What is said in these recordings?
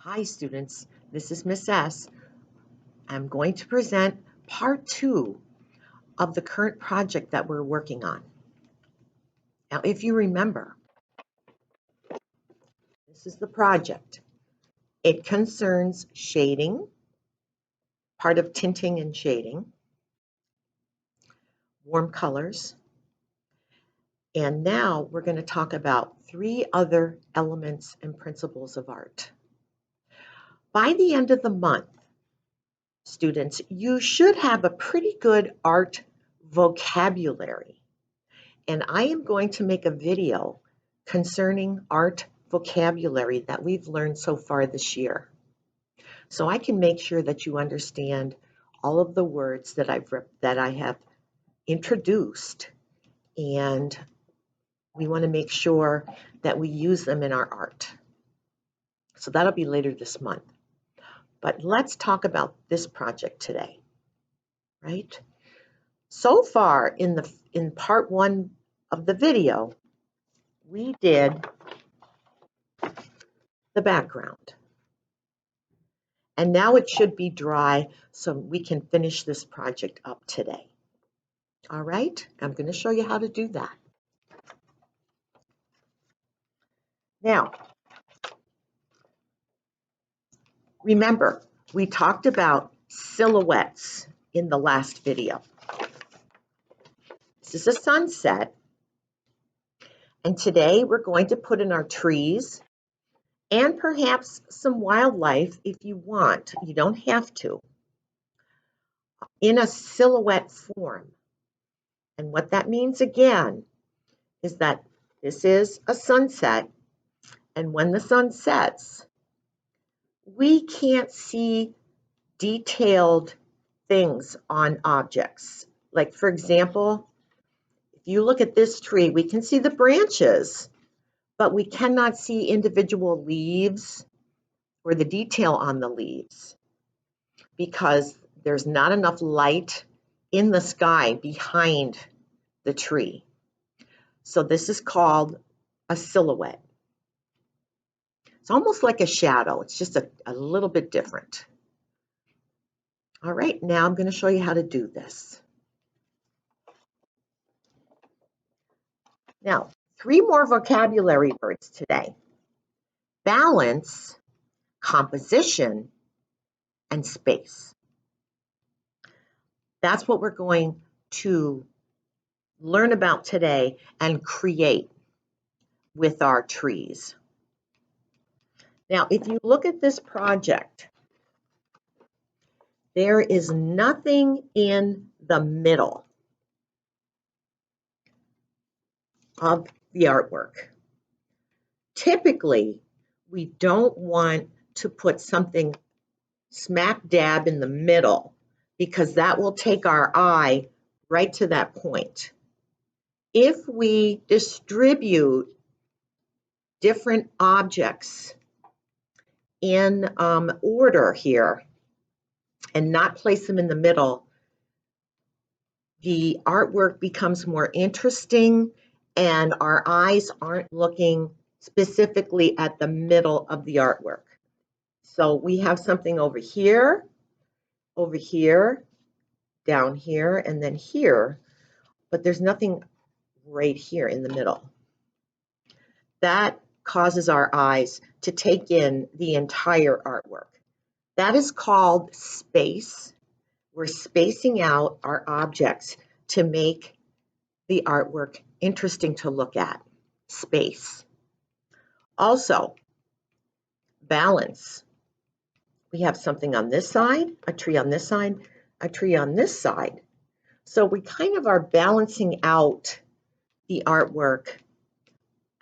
Hi students, this is Miss S. I'm going to present part 2 of the current project that we're working on. Now if you remember, this is the project. It concerns shading, part of tinting and shading, warm colors, and now we're going to talk about 3 other elements and principles of art. By the end of the month, students, you should have a pretty good art vocabulary. And I am going to make a video concerning art vocabulary that we've learned so far this year. So I can make sure that you understand all of the words that I have introduced, and we want to make sure that we use them in our art. So that'll be later this month. But let's talk about this project today, right? So far in part 1 of the video, we did the background. And now it should be dry so we can finish this project up today. All right, I'm going to show you how to do that. Now, remember, we talked about silhouettes in the last video. This is a sunset, and today we're going to put in our trees and perhaps some wildlife if you want. You don't have to, in a silhouette form. And what that means again is that this is a sunset, and when the sun sets, we can't see detailed things on objects. Like, for example, if you look at this tree, we can see the branches, but we cannot see individual leaves or the detail on the leaves because there's not enough light in the sky behind the tree. So this is called a silhouette. It's almost like a shadow. It's just a little bit different. All right, now I'm going to show you how to do this. Now, 3 more vocabulary words today. Balance, composition, and space. That's what we're going to learn about today and create with our trees. Now, if you look at this project, there is nothing in the middle of the artwork. Typically, we don't want to put something smack dab in the middle because that will take our eye right to that point. If we distribute different objects in order here and not place them in the middle, the artwork becomes more interesting and our eyes aren't looking specifically at the middle of the artwork. So we have something over here, down here, and then here, but there's nothing right here in the middle. That causes our eyes to take in the entire artwork. That is called space. We're spacing out our objects to make the artwork interesting to look at. Space. Also, balance. We have something on this side, a tree on this side, a tree on this side. So we kind of are balancing out the artwork,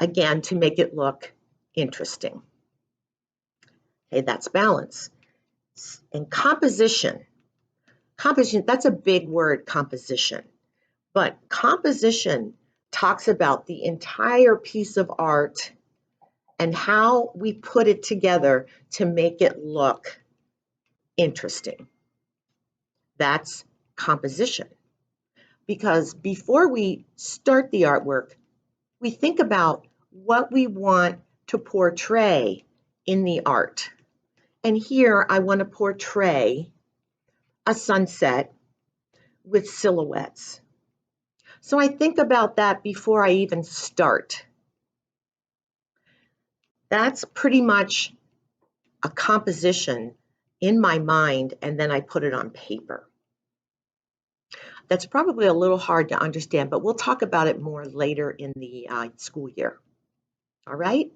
again, to make it look interesting. Okay, that's balance. And composition. Composition, that's a big word, composition. But composition talks about the entire piece of art and how we put it together to make it look interesting. That's composition. Because before we start the artwork, we think about what we want to portray in the art. And here I want to portray a sunset with silhouettes. So I think about that before I even start. That's pretty much a composition in my mind, and then I put it on paper. That's probably a little hard to understand, but we'll talk about it more later in the school year. All right?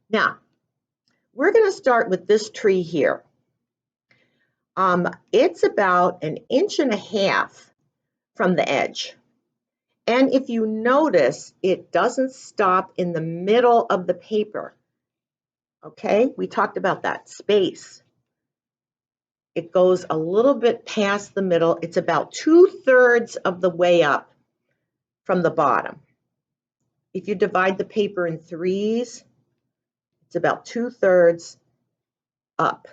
Now, we're going to start with this tree here. It's about 1.5 inches from the edge. And if you notice, it doesn't stop in the middle of the paper. Okay, we talked about that space. It goes a little bit past the middle. It's about 2/3 of the way up from the bottom. If you divide the paper in threes, it's about 2/3 up.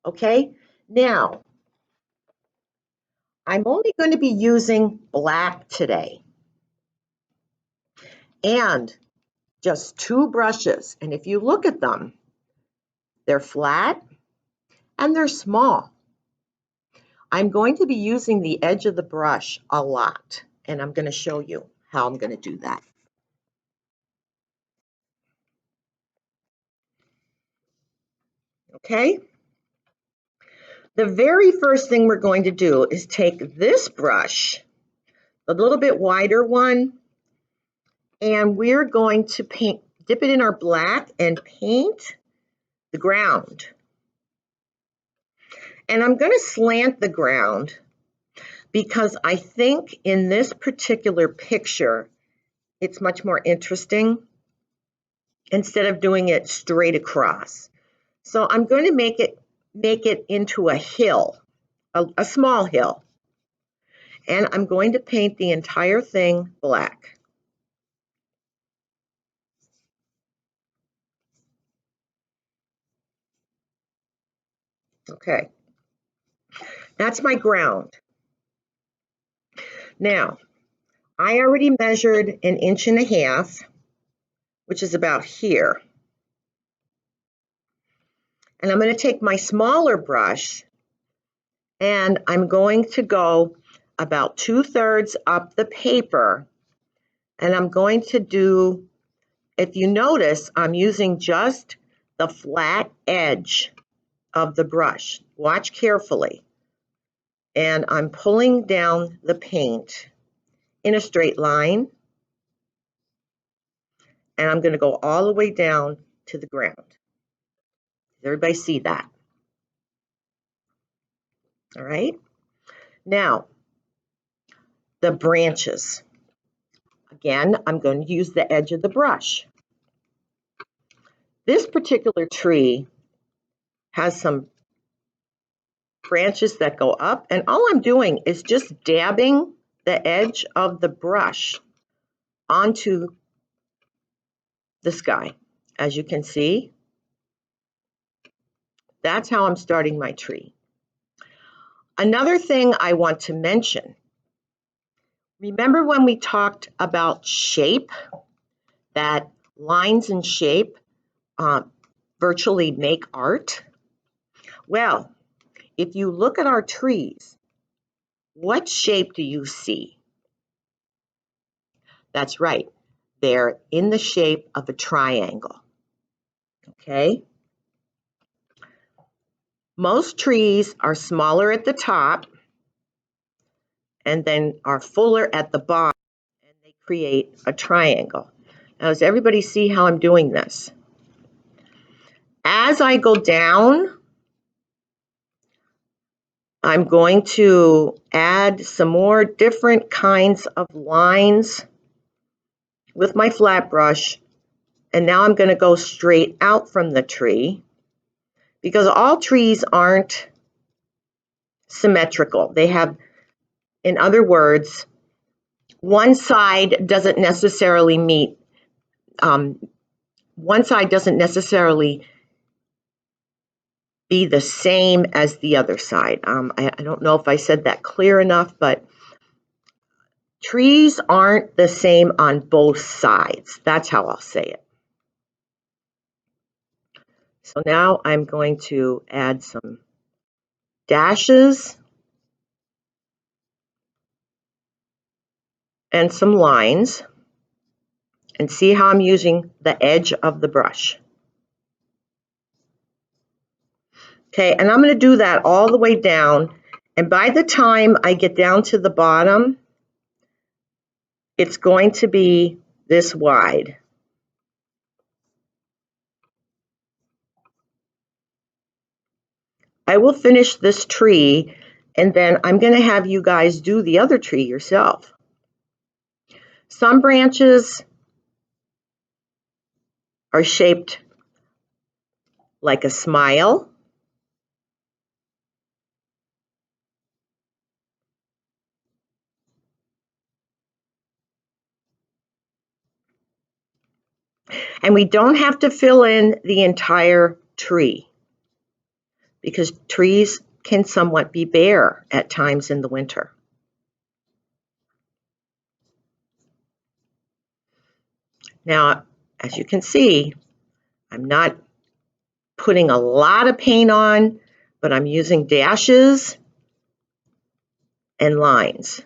Okay, now I'm only going to be using black today and just 2 brushes. And if you look at them, they're flat and they're small. I'm going to be using the edge of the brush a lot, and I'm going to show you how I'm going to do that. Okay? The very first thing we're going to do is take this brush, a little bit wider one, and we're going to dip it in our black and paint the ground. And I'm going to slant the ground because I think in this particular picture, it's much more interesting instead of doing it straight across. So I'm going to make it into a hill, a small hill. And I'm going to paint the entire thing black. Okay, that's my ground. Now, I already measured 1.5 inches, which is about here. And I'm going to take my smaller brush and I'm going to go about 2/3 up the paper. And I'm going to do, if you notice, I'm using just the flat edge of the brush. Watch carefully. And I'm pulling down the paint in a straight line. And I'm going to go all the way down to the ground. Does everybody see that? All right. Now, the branches. Again, I'm going to use the edge of the brush. This particular tree has some branches that go up, and all I'm doing is just dabbing the edge of the brush onto the sky. As you can see, that's how I'm starting my tree. Another thing I want to mention, remember when we talked about shape, that lines and shape virtually make art? Well, if you look at our trees, what shape do you see? That's right, they're in the shape of a triangle. Okay? Most trees are smaller at the top and then are fuller at the bottom, and they create a triangle. Now, does everybody see how I'm doing this? As I go down, I'm going to add some more different kinds of lines with my flat brush, and now I'm going to go straight out from the tree because all trees aren't symmetrical. They have, in other words, one side doesn't necessarily meet, one side doesn't necessarily be the same as the other side. I don't know if I said that clear enough, but trees aren't the same on both sides. That's how I'll say it. So now I'm going to add some dashes and some lines, and see how I'm using the edge of the brush. Okay, and I'm going to do that all the way down, and by the time I get down to the bottom, it's going to be this wide. I will finish this tree, and then I'm going to have you guys do the other tree yourself. Some branches are shaped like a smile. And we don't have to fill in the entire tree, because trees can somewhat be bare at times in the winter. Now, as you can see, I'm not putting a lot of paint on, but I'm using dashes and lines.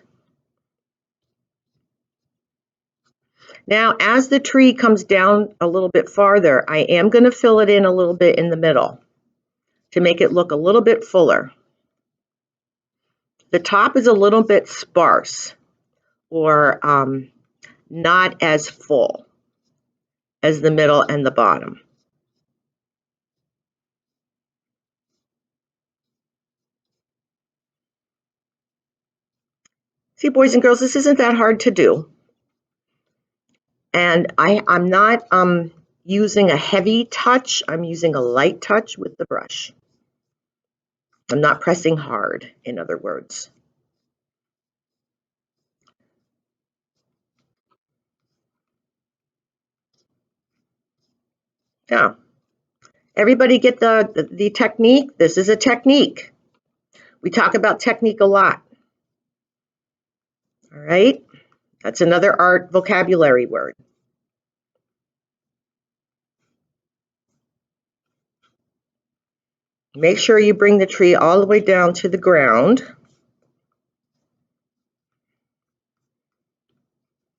Now, as the tree comes down a little bit farther, I am going to fill it in a little bit in the middle to make it look a little bit fuller. The top is a little bit sparse, or not as full as the middle and the bottom. See, boys and girls, this isn't that hard to do. And I'm not using a heavy touch. I'm using a light touch with the brush. I'm not pressing hard, in other words. Yeah. Everybody get the technique? This is a technique. We talk about technique a lot. All right? That's another art vocabulary word. Make sure you bring the tree all the way down to the ground.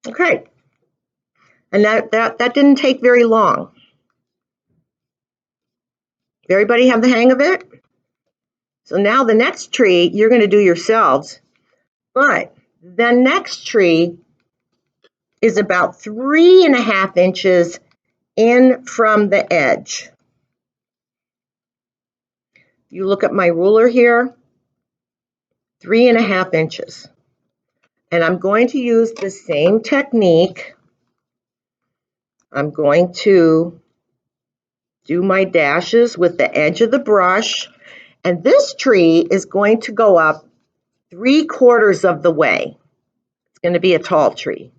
Okay. And that didn't take very long. Everybody have the hang of it? So now the next tree you're going to do yourselves, but the next tree is about 3.5 inches in from the edge. You look at my ruler here, 3.5 inches. And I'm going to use the same technique. I'm going to do my dashes with the edge of the brush, and this tree is going to go up 3/4 of the way. It's going to be a tall tree.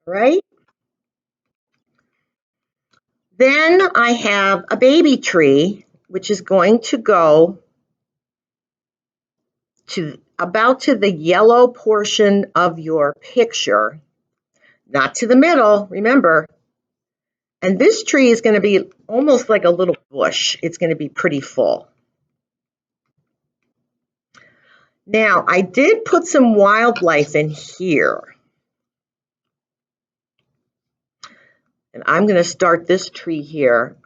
Right? Then I have a baby tree, which is going to go to about to the yellow portion of your picture, not to the middle, remember. And this tree is going to be almost like a little bush. It's going to be pretty full. Now, I did put some wildlife in here. And I'm going to start this tree here.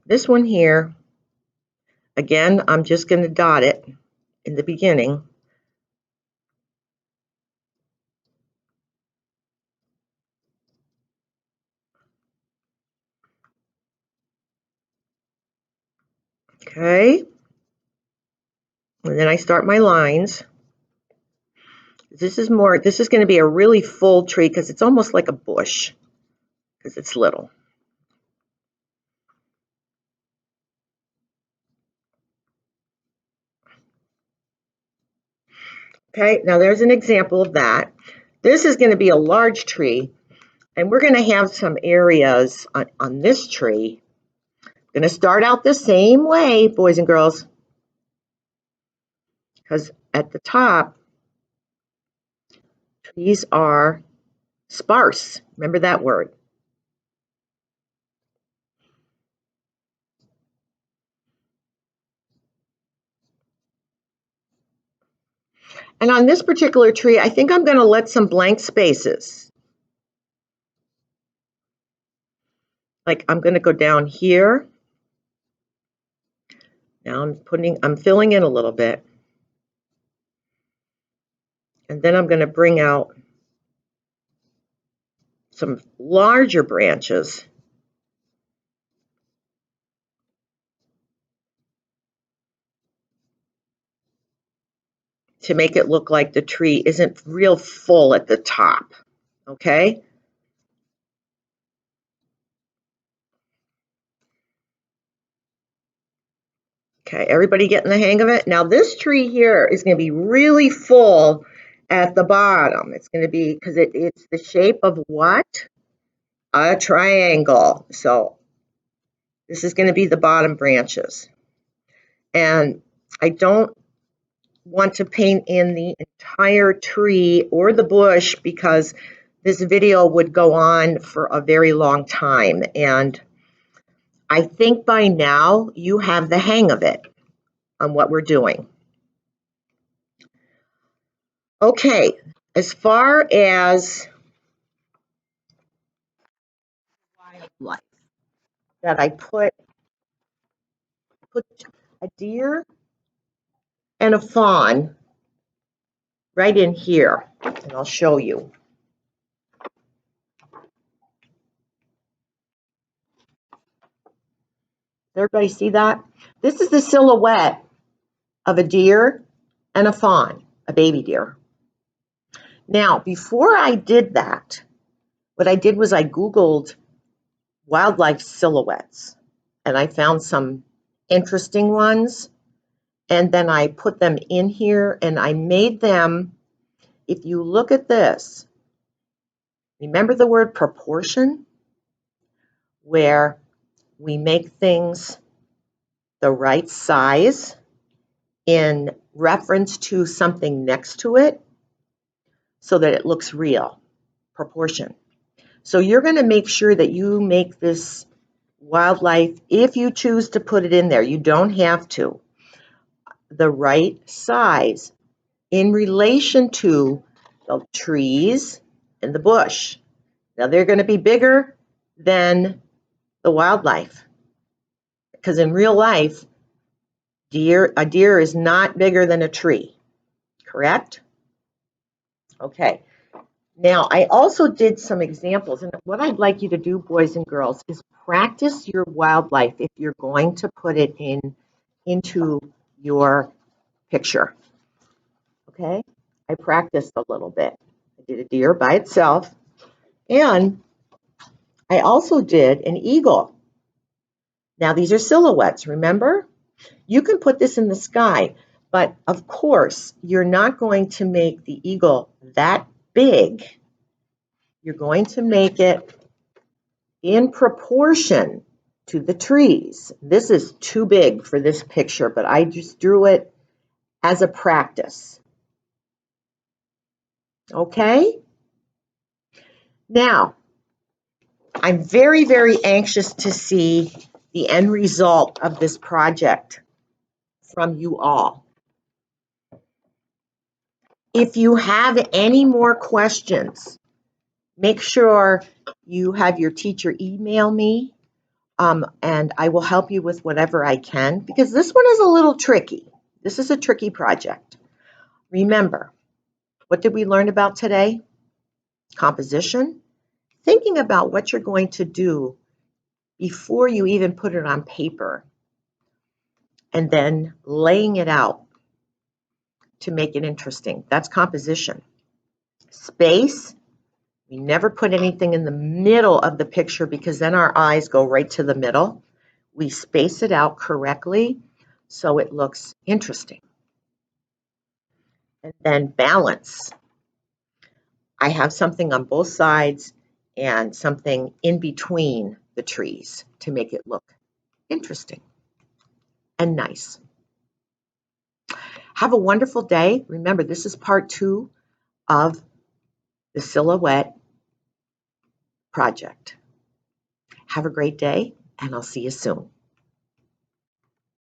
This one here, again, I'm just going to dot it in the beginning. Okay. And then I start my lines. This is going to be a really full tree because it's almost like a bush because it's little. Okay, now there's an example of that. This is going to be a large tree, and we're going to have some areas on this tree. I'm going to start out the same way, boys and girls, because at the top, trees are Sparse, remember that word. And on this particular tree, I think I'm going to let some blank spaces. Like I'm going to go down here. Now I'm filling in a little bit. And then I'm going to bring out some larger branches to make it look like the tree isn't real full at the top, okay? Okay, everybody getting the hang of it? Now this tree here is going to be really full at the bottom. It's going to be, because it's the shape of what? A triangle. So this is going to be the bottom branches. And I don't want to paint in the entire tree or the bush because this video would go on for a very long time. And I think by now you have the hang of it on what we're doing. Okay, as far as wildlife that I put a deer and a fawn right in here, and I'll show you. Everybody see that? This is the silhouette of a deer and a fawn, a baby deer. Now, before I did that, what I did was I Googled wildlife silhouettes, and I found some interesting ones, and then I put them in here, and I made them, if you look at this, remember the word proportion, where we make things the right size in reference to something next to it so that it looks real, proportion. So you're going to make sure that you make this wildlife, if you choose to put it in there, you don't have to, the right size in relation to the trees and the bush. Now they're going to be bigger than the wildlife, because in real life, a deer is not bigger than a tree, correct? Okay. Now, I also did some examples, and what I'd like you to do, boys and girls, is practice your wildlife if you're going to put it into your picture. Okay? I practiced a little bit. I did a deer by itself, and I also did an eagle. Now, these are silhouettes, remember? You can put this in the sky, but of course, you're not going to make the eagle that big. You're going to make it in proportion to the trees. This is too big for this picture, but I just drew it as a practice. Okay? Now, I'm very, very anxious to see the end result of this project from you all. If you have any more questions, make sure you have your teacher email me, and I will help you with whatever I can, because this one is a little tricky. This is a tricky project. Remember, what did we learn about today? Composition. Thinking about what you're going to do before you even put it on paper, and then laying it out to make it interesting. That's composition. Space. We never put anything in the middle of the picture because then our eyes go right to the middle. We space it out correctly so it looks interesting. And then balance. I have something on both sides and something in between the trees to make it look interesting and nice. Have a wonderful day. Remember, this is part 2 of the silhouette project. Have a great day, and I'll see you soon.